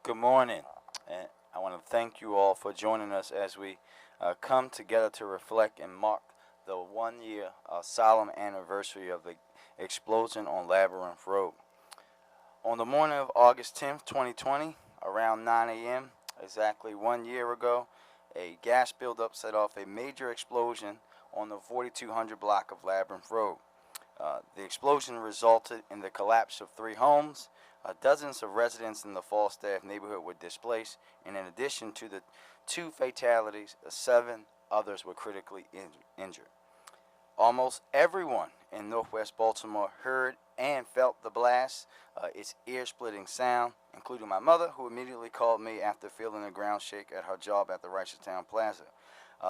Good morning, and I want to thank you all for joining us as we come together to reflect and mark the 1 year solemn anniversary of the explosion on Labyrinth Road. On the morning of August 10th, 2020, around 9 a.m., exactly 1 year ago, a gas buildup set off a major explosion on the 4200 block of Labyrinth Road. The explosion resulted in the collapse of three homes. Dozens of residents in the Falstaff neighborhood were displaced, and in addition to the two fatalities, seven others were critically injured. Almost everyone in Northwest Baltimore heard and felt the blast, its ear splitting sound, including my mother, who immediately called me after feeling the ground shake at her job at the Reisterstown Plaza.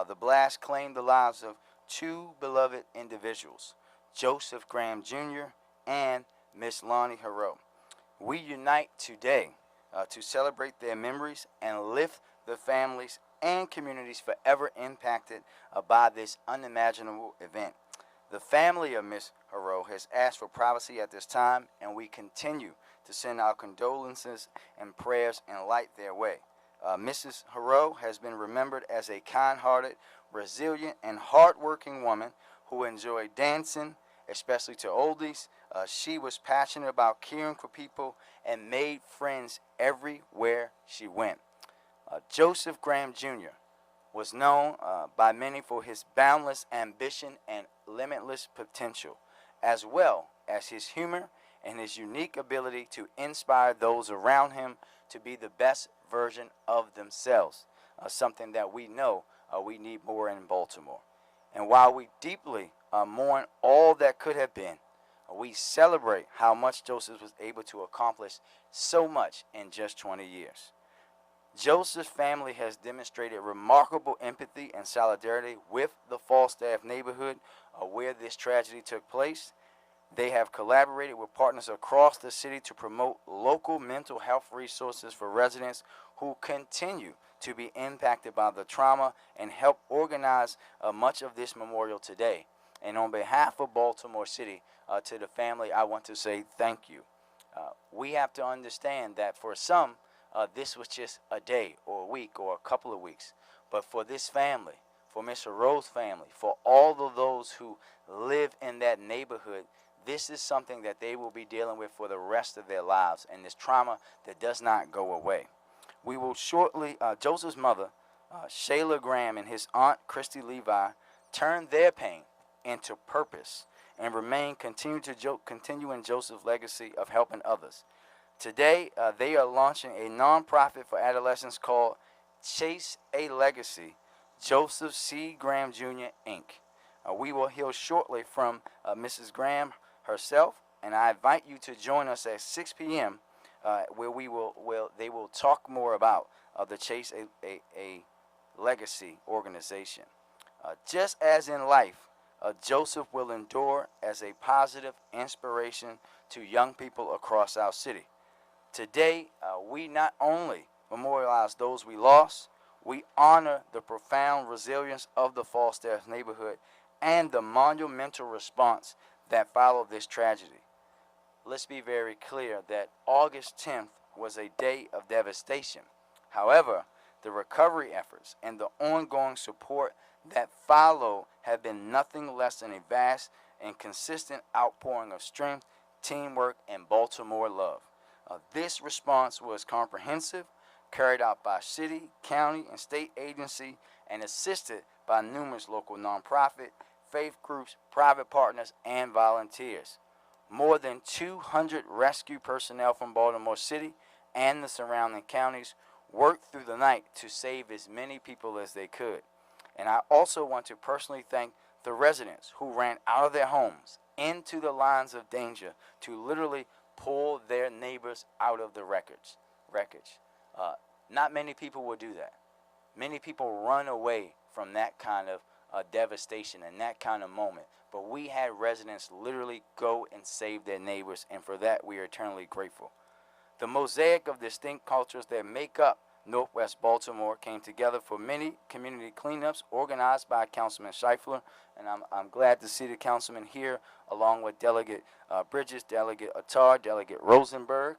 The blast claimed the lives of two beloved individuals, Joseph Graham Jr. and Miss Lonnie Hero. We unite today to celebrate their memories and lift the families and communities forever impacted by this unimaginable event. The family of Miss Hero has asked for privacy at this time, and we continue to send our condolences and prayers and light their way. Mrs. Hero has been remembered as a kind hearted, resilient, and hardworking woman who enjoyed dancing, especially to oldies. She was passionate about caring for people and made friends everywhere she went. Joseph Graham Jr. was known by many for his boundless ambition and limitless potential, as well as his humor and his unique ability to inspire those around him to be the best version of themselves, something that we know we need more in Baltimore. And while we deeply mourn all that could have been, we celebrate how much Joseph was able to accomplish so much in just 20 years. Joseph's family has demonstrated remarkable empathy and solidarity with the Falstaff neighborhood where this tragedy took place. They have collaborated with partners across the city to promote local mental health resources for residents who continue to be impacted by the trauma and help organize much of this memorial today. And on behalf of Baltimore City, to the family, I want to say thank you. We have to understand that for some, this was just a day or a week or a couple of weeks. But for this family, for Mr. Rose's family, for all of those who live in that neighborhood, this is something that they will be dealing with for the rest of their lives, and this trauma that does not go away. We will shortly, Joseph's mother, Shayla Graham, and his aunt, Christy Levi, turn their pain into purpose and continue in Joseph's legacy of helping others. Today, they are launching a nonprofit for adolescents called Chase a Legacy, Joseph C. Graham Jr. Inc. We will hear shortly from Mrs. Graham herself, and I invite you to join us at 6 p.m. Where they will talk more about the Chase a Legacy organization. Just as in life, Joseph will endure as a positive inspiration to young people across our city. Today, we not only memorialize those we lost, we honor the profound resilience of the Falstaff neighborhood and the monumental response that followed this tragedy. Let's be very clear that August 10th was a day of devastation. However, the recovery efforts and the ongoing support that follow have been nothing less than a vast and consistent outpouring of strength, teamwork, and Baltimore love. This response was comprehensive, carried out by city, county, and state agency, and assisted by numerous local nonprofit, faith groups, private partners, and volunteers. More than 200 rescue personnel from Baltimore City and the surrounding counties worked through the night to save as many people as they could. And I also want to personally thank the residents who ran out of their homes into the lines of danger to literally pull their neighbors out of the wreckage. Not many people will do that. Many people run away from that kind of devastation and that kind of moment. But we had residents literally go and save their neighbors, and for that we are eternally grateful. The mosaic of distinct cultures that make up Northwest Baltimore came together for many community cleanups organized by Councilman Scheifler, and I'm glad to see the councilman here along with Delegate Bridges, Delegate Attar, Delegate Rosenberg,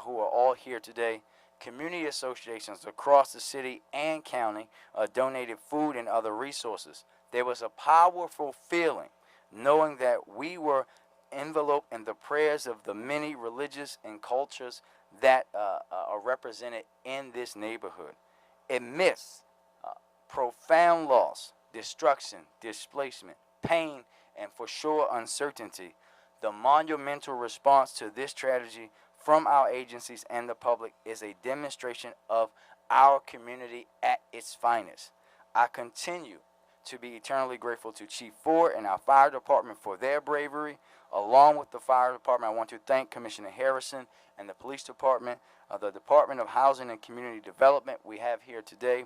who are all here today. Community associations across the city and county donated food and other resources. There was a powerful feeling knowing that we were enveloped in the prayers of the many religions and cultures that are represented in this neighborhood. Amidst profound loss, destruction, displacement, pain, and for sure uncertainty, the monumental response to this tragedy from our agencies and the public is a demonstration of our community at its finest. I continue to be eternally grateful to Chief Ford and our fire department for their bravery. Along with the fire department, I want to thank Commissioner Harrison and the police department, the Department of Housing and Community Development we have here today,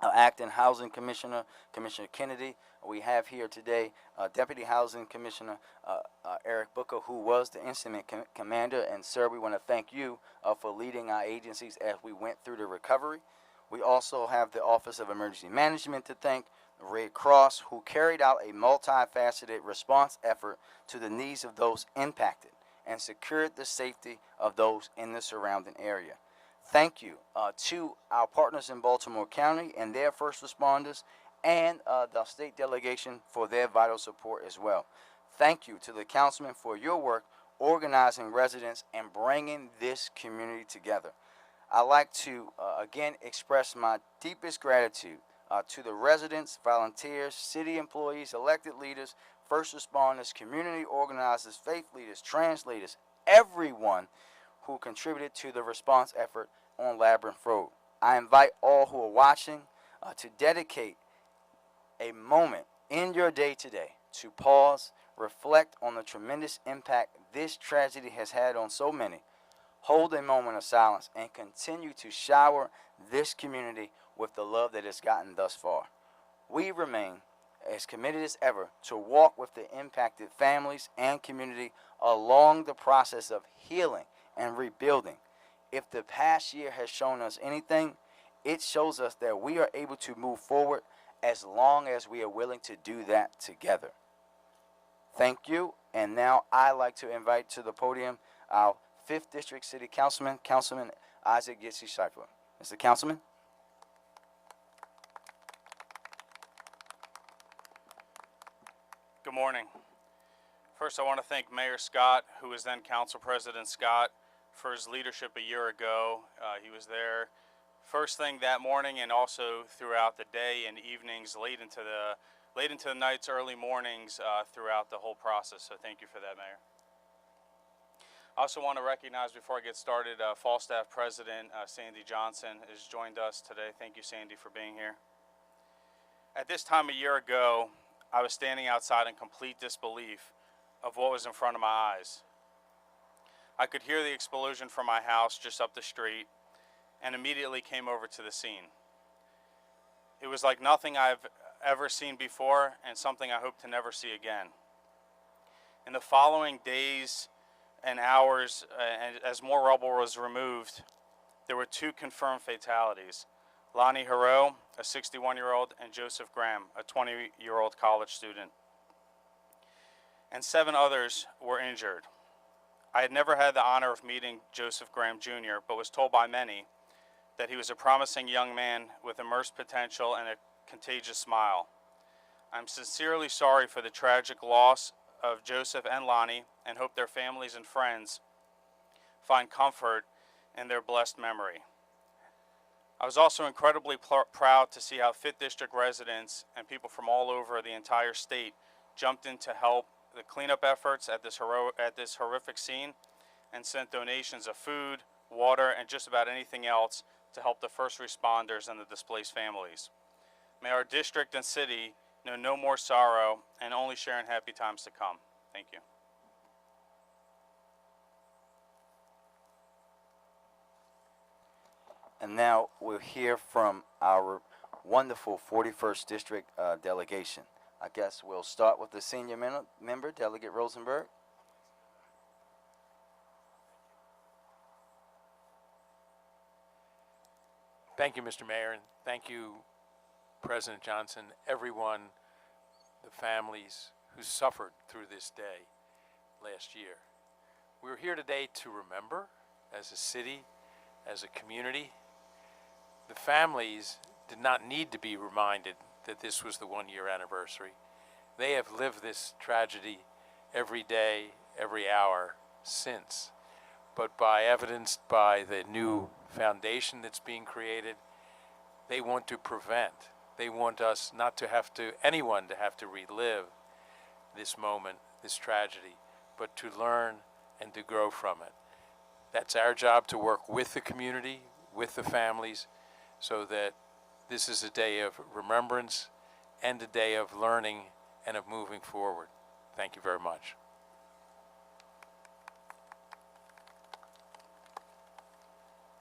Acting Housing Commissioner, Commissioner Kennedy. We have here today Deputy Housing Commissioner Eric Booker, who was the incident commander. And sir, we want to thank you for leading our agencies as we went through the recovery. We also have the Office of Emergency Management to thank, the Red Cross, who carried out a multifaceted response effort to the needs of those impacted and secured the safety of those in the surrounding area. Thank you to our partners in Baltimore County and their first responders, and the state delegation for their vital support as well. Thank you to the councilman for your work organizing residents and bringing this community together. I'd like to again express my deepest gratitude to the residents, volunteers, city employees, elected leaders, first responders, community organizers, faith leaders, translators, everyone who contributed to the response effort on Labyrinth Road. I invite all who are watching to dedicate a moment in your day today to pause, reflect on the tremendous impact this tragedy has had on so many. Hold a moment of silence and continue to shower this community with the love that has gotten thus far. We remain as committed as ever to walk with the impacted families and community along the process of healing and rebuilding. If the past year has shown us anything, it shows us that we are able to move forward as long as we are willing to do that together. Thank you. And now I'd like to invite to the podium our 5th District City Councilman, Councilman Isaac Yitzi Shifler. Mr. Councilman. Good morning. First, I want to thank Mayor Scott, who was then Council President Scott, for his leadership a year ago. He was there first thing that morning and also throughout the day and evenings, late into the nights, early mornings throughout the whole process. So thank you for that, Mayor. I also want to recognize, before I get started, Falstaff President Sandy Johnson has joined us today. Thank you, Sandy, for being here. At this time a year ago, I was standing outside in complete disbelief of what was in front of my eyes. I could hear the explosion from my house just up the street and immediately came over to the scene. It was like nothing I've ever seen before and something I hope to never see again. In the following days and hours, and as more rubble was removed, there were 2 confirmed fatalities. Lonnie Hero, a 61-year-old, and Joseph Graham, a 20-year-old college student. And 7 others were injured. I had never had the honor of meeting Joseph Graham Jr., but was told by many that he was a promising young man with immense potential and a contagious smile. I'm sincerely sorry for the tragic loss of Joseph and Lonnie and hope their families and friends find comfort in their blessed memory. I was also incredibly proud to see how 5th District residents and people from all over the entire state jumped in to help the cleanup efforts at this horrific scene and sent donations of food, water, and just about anything else to help the first responders and the displaced families. May our district and city know no more sorrow and only share in happy times to come. Thank you. And now we'll hear from our wonderful 41st District delegation. I guess we'll start with the senior member, Delegate Rosenberg. Thank you, Mr. Mayor, and thank you, President Johnson, everyone, the families who suffered through this day last year. We're here today to remember, as a city, as a community. The families did not need to be reminded that this was the 1-year anniversary. They have lived this tragedy every day, every hour since. But evidenced by the new foundation that's being created, they want to prevent. They want us not to have to, anyone to have to relive this moment, this tragedy, but to learn and to grow from it. That's our job, to work with the community, with the families, so that this is a day of remembrance and a day of learning and of moving forward. Thank you very much.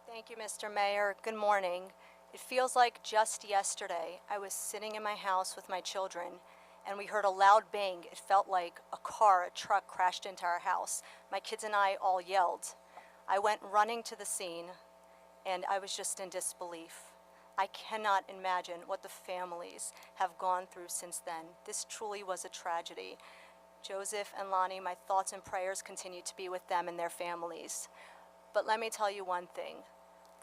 Thank you, Mr. Mayor. Good morning. It feels like just yesterday I was sitting in my house with my children and we heard a loud bang. It felt like a truck crashed into our house. My kids and I all yelled. I went running to the scene and I was just in disbelief. I cannot imagine what the families have gone through since then. This truly was a tragedy. Joseph and Lonnie, my thoughts and prayers continue to be with them and their families. But let me tell you one thing.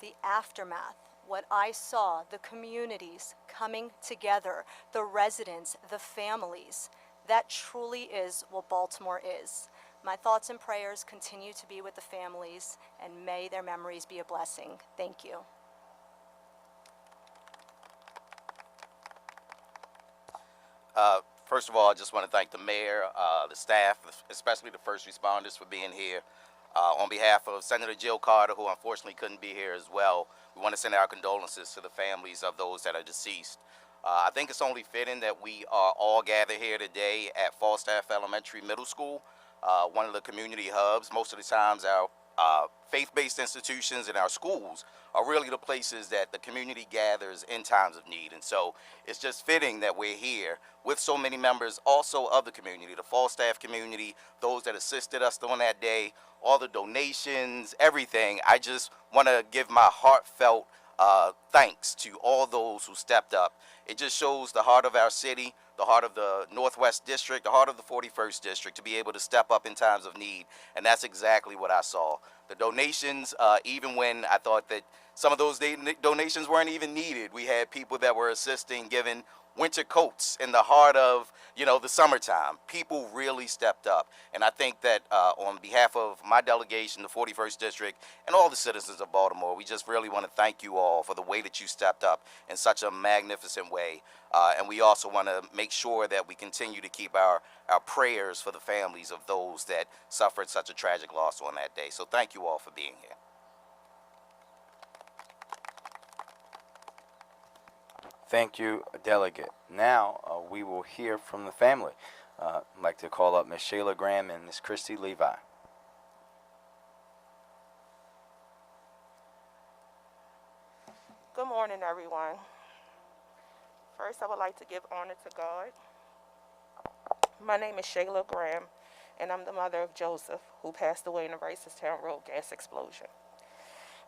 The aftermath, what I saw, the communities coming together, the residents, the families, that truly is what Baltimore is. My thoughts and prayers continue to be with the families, and may their memories be a blessing. Thank you. First of all, I just want to thank the mayor, the staff, especially the first responders for being here. On behalf of Senator Jill Carter, who unfortunately couldn't be here as well, we want to send our condolences to the families of those that are deceased. I think it's only fitting that we are all gathered here today at Falstaff Elementary Middle School, one of the community hubs. Most of the times our faith-based institutions and our schools are really the places that the community gathers in times of need. And so it's just fitting that we're here with so many members also of the community, the Falstaff community, those that assisted us on that day, all the donations, everything. I just want to give my heartfelt thanks to all those who stepped up. It just shows the heart of our city, the heart of the Northwest District, the heart of the 41st District, to be able to step up in times of need. And that's exactly what I saw. The donations, even when I thought that some of those donations weren't even needed, we had people that were assisting, giving winter coats in the heart of, the summertime. People really stepped up. And I think that on behalf of my delegation, the 41st District, and all the citizens of Baltimore, we just really want to thank you all for the way that you stepped up in such a magnificent way. And we also want to make sure that we continue to keep our prayers for the families of those that suffered such a tragic loss on that day. So thank you all for being here. Thank you, Delegate. Now we will hear from the family. I'd like to call up Ms. Shayla Graham and Ms. Christy Levi. Good morning, everyone. First, I would like to give honor to God. My name is Shayla Graham, and I'm the mother of Joseph, who passed away in the Ricerstown Road gas explosion.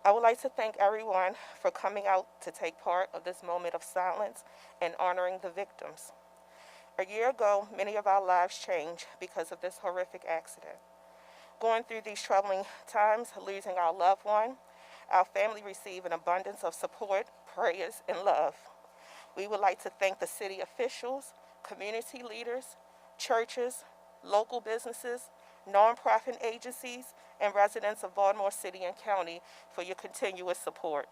I would like to thank everyone for coming out to take part of this moment of silence and honoring the victims. A year ago, many of our lives changed because of this horrific accident. Going through these troubling times, losing our loved one, our family received an abundance of support, prayers, and love. We would like to thank the city officials, community leaders, churches, local businesses, nonprofit agencies, and residents of Baltimore City and County for your continuous support.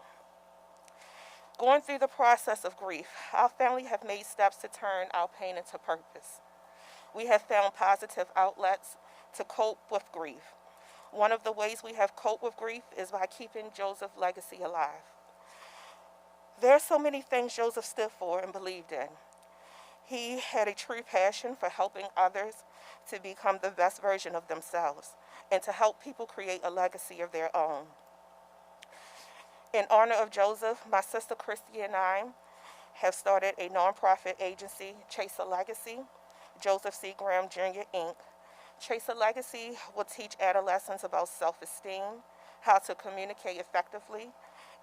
Going through the process of grief, our family have made steps to turn our pain into purpose. We have found positive outlets to cope with grief. One of the ways we have coped with grief is by keeping Joseph's legacy alive. There are so many things Joseph stood for and believed in. He had a true passion for helping others to become the best version of themselves and to help people create a legacy of their own. In honor of Joseph, my sister Christy and I have started a nonprofit agency, Chase a Legacy, Joseph C. Graham Jr., Inc. Chase a Legacy will teach adolescents about self-esteem, how to communicate effectively,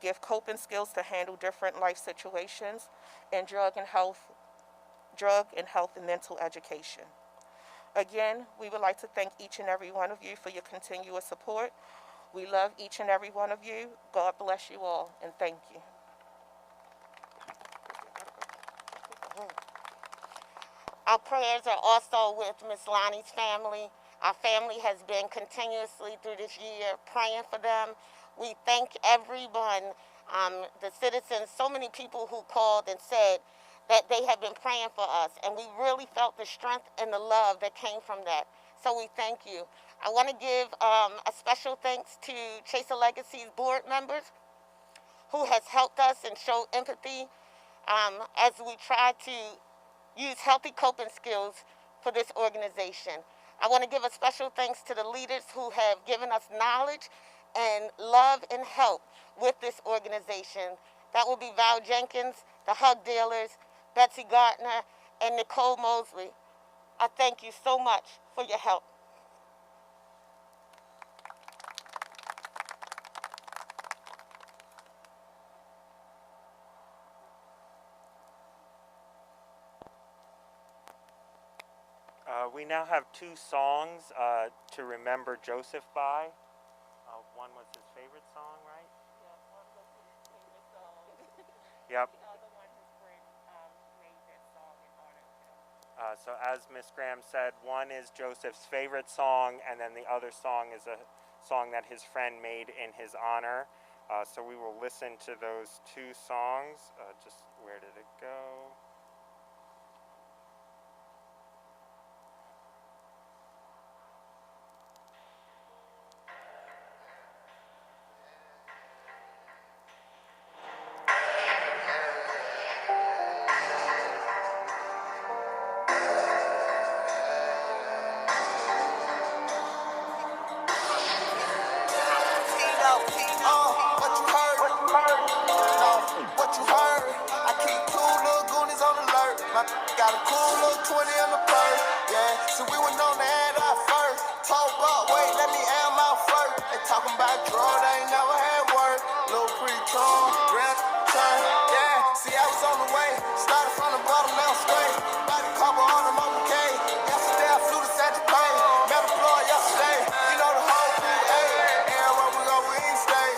give coping skills to handle different life situations, and drug and health and mental education. Again, we would like to thank each and every one of you for your continuous support. We love each and every one of you. God bless you all, and thank you. Our prayers are also with Miss Lonnie's family. Our family has been continuously through this year praying for them. We thank everyone, the citizens, so many people who called and said that they have been praying for us, and we really felt the strength and the love that came from that. So we thank you. I want to give a special thanks to Chaser Legacy's board members who has helped us and showed empathy as we try to use healthy coping skills for this organization. I want to give a special thanks to the leaders who have given us knowledge and love and help with this organization. That will be Val Jenkins, the Hug Dealers, Betsy Gardner, and Nicole Mosley. I thank you so much for your help. We now have two songs to remember Joseph by. One was his favorite song, right? Yeah, one was his favorite song. Yep. The other one, his friend made that song in honor of him. So as Miss Graham said, one is Joseph's favorite song, and then the other song is a song that his friend made in his honor. So we will listen to those two songs. Just where did it go? What you heard? I keep cool little goonies on alert. Got a cool little 20 in the purse. Yeah, so we went on the head out first. Talk about, wait, let me air my first. They talking about drugs, they ain't never had work. Little pre-tron, red turn. Yeah, see, I was on the way. Started from the bottom, now straight. Body couple on the Mocha K. Yesterday I flew to Santa Fe. Met a Floyd yesterday. You know the whole PA. Everywhere we go, we ain't stay.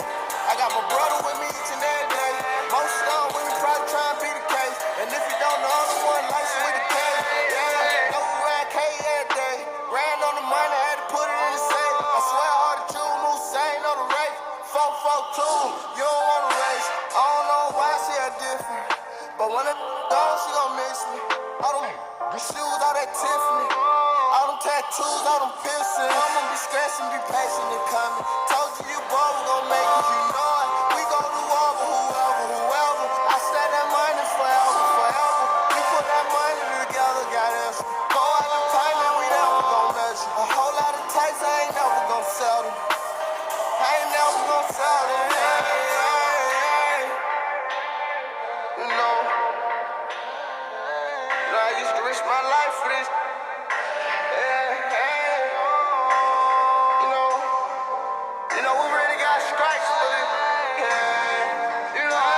I got my brother with me each and every day. Most of them with me probably trying to be the case. And if you don't know, I'm the one licensed with the K. Yeah, know we ride K every day. Ran on the money, had to put it in the safe. I swear all the Jews move same on the race. 442, you don't want to race. I don't know why she are different. But when it gone, she gon' miss me. All them shoes, all that Tiffany. All them tattoos, all them piercings. I'ma be stressing, be patient and coming. Told you boy, we gon' make it, you know it. We gon' do over whoever. I stack that money forever. We put that money together, got us. Go out the payment, we never gon' measure. A whole lot of tights, I ain't never gon' sell them. I ain't never gon' sell them. You know, I used to risk my life for this. You know, we really got stripes for this. You know,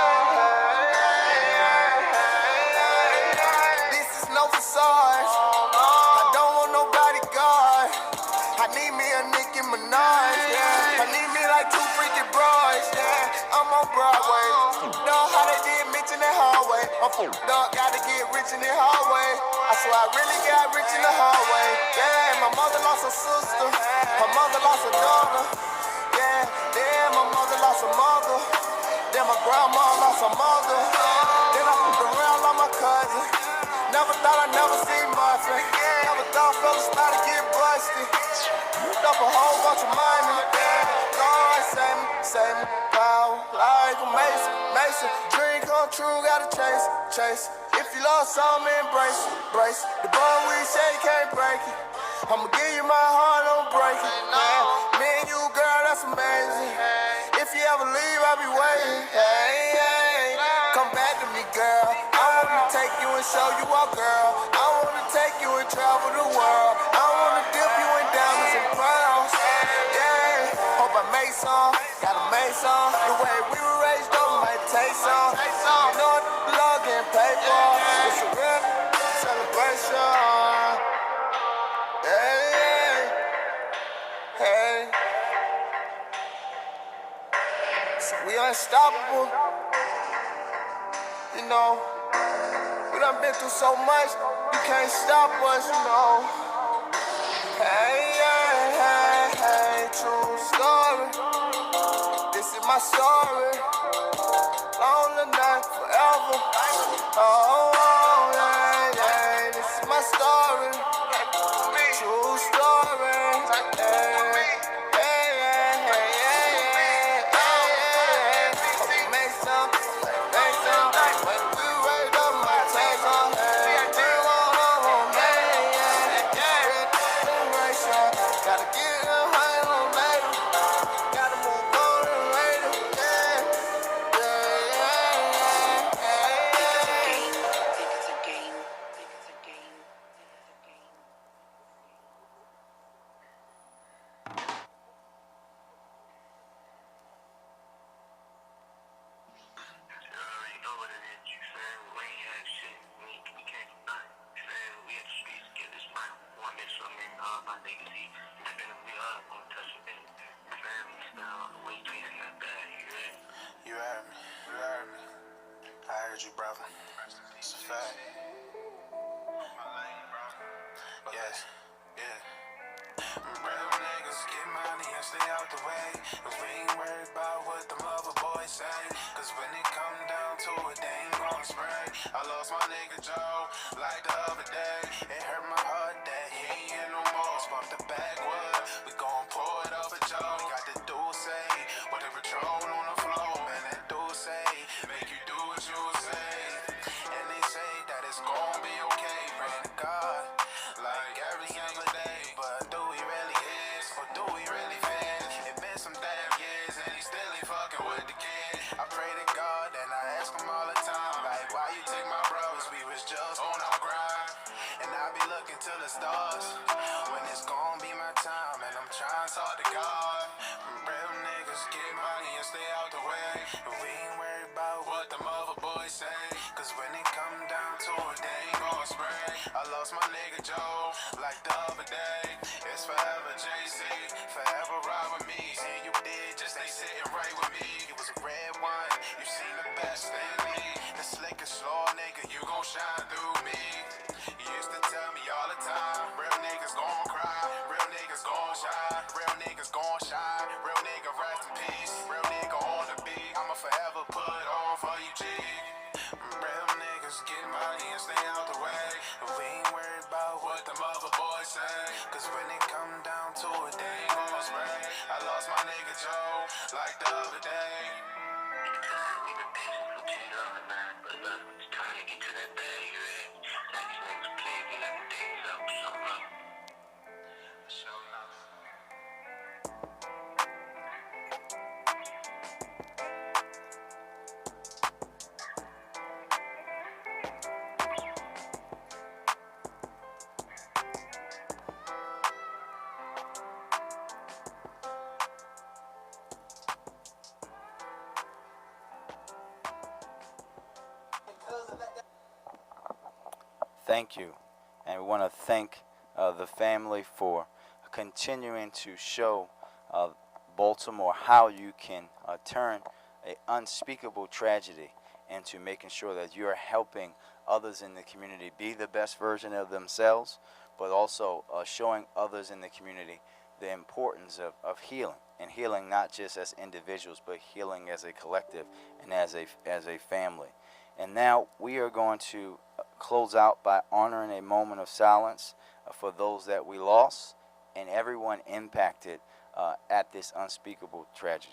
this is no facade. I don't want no bodyguard. I need me a Nicki Minaj. I need me like two freaky bras. I'm on Broadway. Know how they did Mitch in the hallway. I'm f***ed up, gotta get rich in the hallway. I swear I really got rich in the hallway. Yeah, my mother lost her sister. Her mother lost her daughter. Yeah, my mother lost her mother. Then my grandma lost her mother. Then I f***ed around on my cousin. Never thought I'd never see Martin. Never thought fellas about to get busted. Up a whole bunch of money. Lord, save me, power like a Mason. Dream come true, gotta chase. If you love something, embrace. The bond we shake can't break it. I'ma give you my heart, don't break it. Me and you, girl, that's amazing. If you ever leave, I'll be waiting. Hey, come back to me, girl. I wanna take you and show you all, girl. I wanna take you and travel the world. I wanna dip you in diamonds and pearls. Yeah, hope I make some, gotta make some. The way we were raised up, might take some. You know what love getting paid for. It's a real celebration. Hey. unstoppable. You know, we done been through so much, you can't stop us, you know. Hey, hey, hey, hey, true story. This is my story. Lonely night forever. Oh, yeah, yeah, this is my story. True story. Yeah, yeah, yeah, yeah, yeah, yeah. Make some, when we raise up my tags on, we want yeah, generation. Gotta get a high on later. Gotta move on and later. Yeah, yeah, yeah, yeah, yeah. You heard me, you heard me. I heard you, brother. It's a fact. Yes, yeah. Real niggas get money and stay out the way. Cause we ain't worried about what the mother boys say. Cause when it come down to it, they ain't gon' spray. I lost my nigga Joe like the other day. It hurt my heart that he ain't here no more. Spark the backwood, we gon' pour it over Joe. Got the Dulce with the Patron on the floor. Man, that Dulce make you do what you say. And they say that it's gon' be okay. Pray to God like every single day. But do we really is or do we really fit? It been some damn years and he still ain't fucking with the kid. I pray to God and I ask him all the time, like, why you take my bros? We was just on our grind. And I be looking to the stars when it's gon' be my time. And I'm trying to talk to God. Real niggas get money and stay out the way. But we ain't worried about what the mother boys say. Cause when it come down to it, they ain't gon' spray. I lost my nigga Joe like the other day. It's forever JC, forever ride with me. And you did just ain't sitting right with me. You was a red one, you seen the best in me. The slick and slow nigga, you gon' shine through me. You used to tell me all the time, real niggas gon' cry, real niggas gon' shine, real niggas gon' shine, real nigga rest in peace, real nigga on the beat. I'ma forever put on for you, G. Real niggas get money and stay out the way. But we ain't worried about what the mother boys say. Cause when it come down to it, they ain't gon' spray. I lost my nigga Joe like the other day. Thank you. And we want to thank the family for continuing to show Baltimore how you can turn an unspeakable tragedy into making sure that you're helping others in the community be the best version of themselves, but also showing others in the community the importance of healing, and healing not just as individuals, but healing as a collective and as a family. And now we are going to close out by honoring a moment of silence for those that we lost and everyone impacted at this unspeakable tragedy.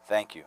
Thank you.